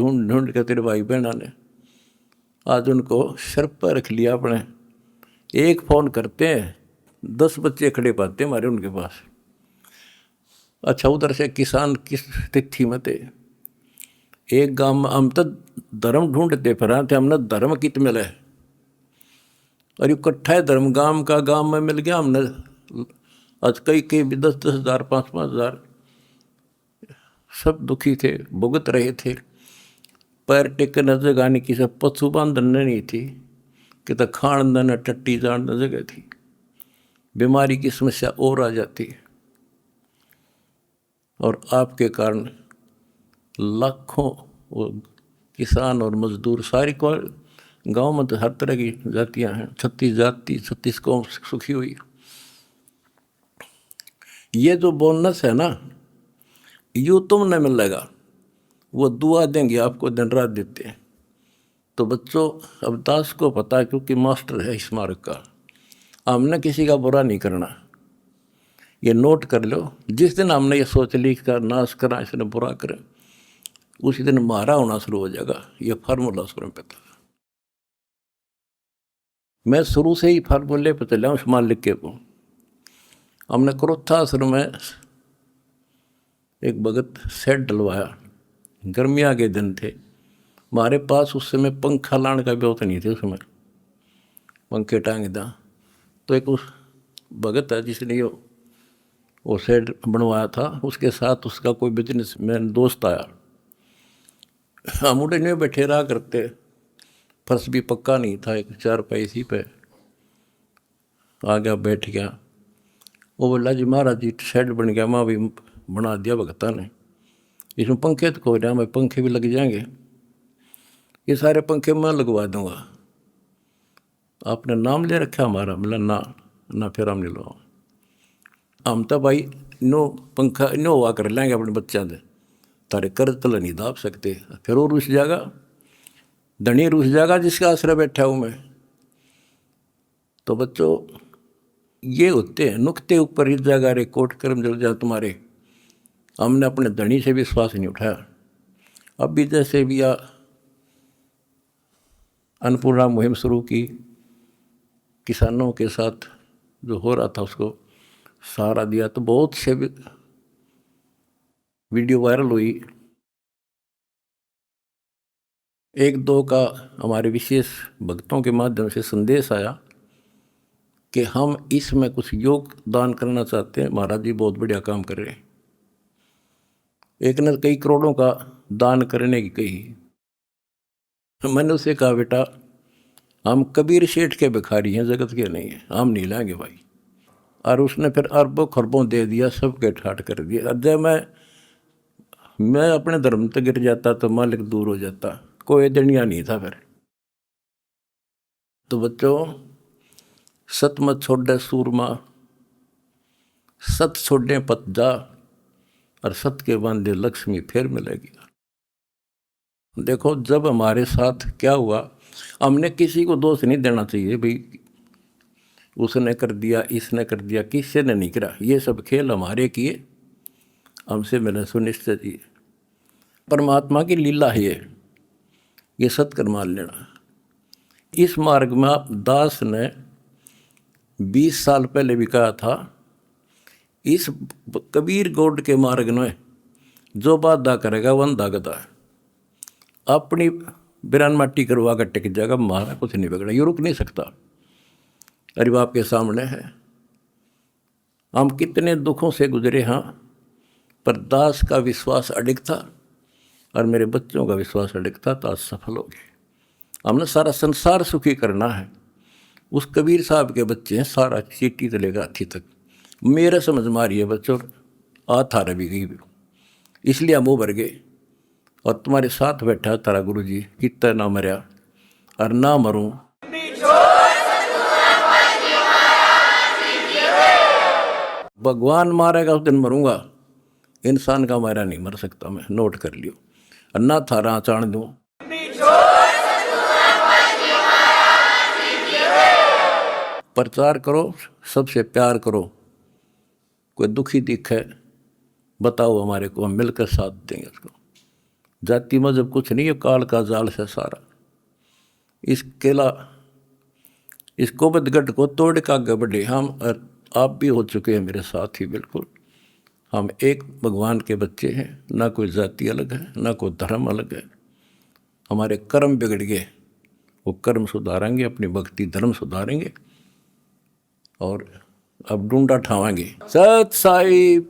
ढूंढ ढूंढ के तेरे भाई बहना ने आज उनको सर पर रख लिया अपने। एक फ़ोन करते हैं 10 बच्चे खड़े पाते हमारे उनके पास। अच्छा उधर से किसान किस तिथि में थे, एक गांव में हम तो धर्म ढूंढते फिर थे, हमने धर्म कित मिले और इकट्ठा है धर्म गांव का गांव में मिल गया हमने। आज कई कई भी 10-10 हज़ार 5-5 हज़ार सब दुखी थे, भुगत रहे थे। पैर टेकने जगह नहीं, किसी पशु बांधन नहीं थी, कि तो खान न टट्टी जान जगह थी। बीमारी की समस्या और आ जाती और आपके कारण लाखों किसान और मजदूर सारी को गांव में तो हर तरह की जातियां हैं, 36 जाति 36 कौम सुखी हुई। ये जो बोनस है ना, यूँ तुम न मिलेगा, वो दुआ देंगे आपको, दिन रात देते हैं। तो बच्चों अब दास को पता है, क्योंकि मास्टर है इस मार्ग का, हमने किसी का बुरा नहीं करना। ये नोट कर लो, जिस दिन हमने ये सोच ली इसका नाश करा, इसने बुरा करे, उसी दिन मारा होना शुरू हो जाएगा। ये फार्मूला शुरू में पता, मैं शुरू से ही फार्मूले पे चला हूँ उस मालिक के को। हमने क्रोथाश्रम में एक भगत सेट डलवाया, गर्मियाँ के दिन थे, हमारे पास उस समय पंखा लाने का व्यवस्था नहीं थी, उस समय पंखे टांग दा। तो एक उस भगत है जिसने वो सेट बनवाया था, उसके साथ उसका कोई बिजनेसमैन दोस्त आया। हम उड़े में बैठे रहा करते, फर्श भी पक्का नहीं था, एक चारपाई इसी पे आ गया, बैठ गया। वो बोला जी महाराज जी शेड बन गया, माँ भी बना दिया भगता ने, इसमें पंखे तो हो रहा, मैं पंखे भी लग जाएंगे, ये सारे पंखे मैं लगवा दूंगा, आपने नाम ले रखा हमारा? बोला ना फिर हम नहीं लो, हम तो भाई नो पंखा नो हुआ कर लेंगे अपने बच्चों से, तारे कर्ज तल नहीं दाब सकते। फिर वो रुस जाएगा, धनी रुस जाएगा जिसका आश्रय बैठा हूँ मैं। तो बच्चों ये होते हैं नुक्ते ऊपर इस जगह रे कोट कर्म जल जा तुम्हारे। हमने अपने धनी से विश्वास नहीं उठाया। अब भी जैसे भी अन्नपूर्णा मुहिम शुरू की, किसानों के साथ जो हो रहा था उसको सहारा दिया, तो बहुत से वीडियो वायरल हुई। एक दो का हमारे विशेष भक्तों के माध्यम से संदेश आया कि हम इसमें कुछ योगदान करना चाहते हैं, महाराज जी बहुत बढ़िया काम कर रहे हैं। एक ने कई करोड़ों का दान करने की कही। मैंने उसे कहा बेटा हम कबीर शेठ के भिखारी हैं, जगत के नहीं हैं, हम नहीं लाएंगे भाई। और उसने फिर अरबों खरबों दे दिया, सबके ठाट कर दिया। और जब मैं अपने धर्म तक गिर जाता तो मालिक दूर हो जाता, कोई दनिया नहीं था फिर। तो बच्चों सत मत छोड़े सूरमा, सत छोड़े पत जा, और सत के बांधे लक्ष्मी फिर मिलेगी। देखो जब हमारे साथ क्या हुआ, हमने किसी को दोष नहीं देना चाहिए भाई उसने कर दिया इसने कर दिया, किसी ने नहीं करा। ये सब खेल हमारे किए, हमसे मैंने सुनिश्चित किए। परमात्मा की लीला है ये सत्कर मान लेना। इस मार्ग में दास ने 20 साल पहले भी कहा था, इस कबीर गौड़ के मार्ग में जो बाधा करेगा वो अंधा गधा है। अपनी बिरान माटी करवा कर टिक जाएगा, मारा कुछ नहीं बिगड़ा, ये रुक नहीं सकता। अरे आपके सामने है, हम कितने दुखों से गुजरे हाँ, पर दास का विश्वास अडिग था और मेरे बच्चों का विश्वास अडिग था, तो आज सफल हो गए। हमने सारा संसार सुखी करना है। उस कबीर साहब के बच्चे हैं, सारा चीटी से लेकर हाथी तक मेरे समझ मारिए बच्चों, था रवि गई, इसलिए हम उभर गए। और तुम्हारे साथ बैठा तारा गुरु जी, कितना ना मरया और ना मरूं। भगवान मारेगा उस दिन मरूंगा, इंसान का मारा नहीं मर सकता मैं, नोट कर लियो। और ना थारा चाण दूं, प्रचार करो, सबसे प्यार करो। कोई दुखी दिखे बताओ हमारे को, हम मिलकर साथ देंगे उसको। जाति मजहब कुछ नहीं, ये काल का जाल है सारा। इस केला, इस कोबदगढ़ को तोड़ के आगे बढ़े हम, और आप भी हो चुके हैं मेरे साथ ही बिल्कुल। हम एक भगवान के बच्चे हैं, ना कोई जाति अलग है, ना कोई धर्म अलग है। हमारे कर्म बिगड़ गए, वो कर्म सुधारेंगे, अपनी भक्ति धर्म सुधारेंगे, और अब डूंडा ठावाएंगे। सत साहिब।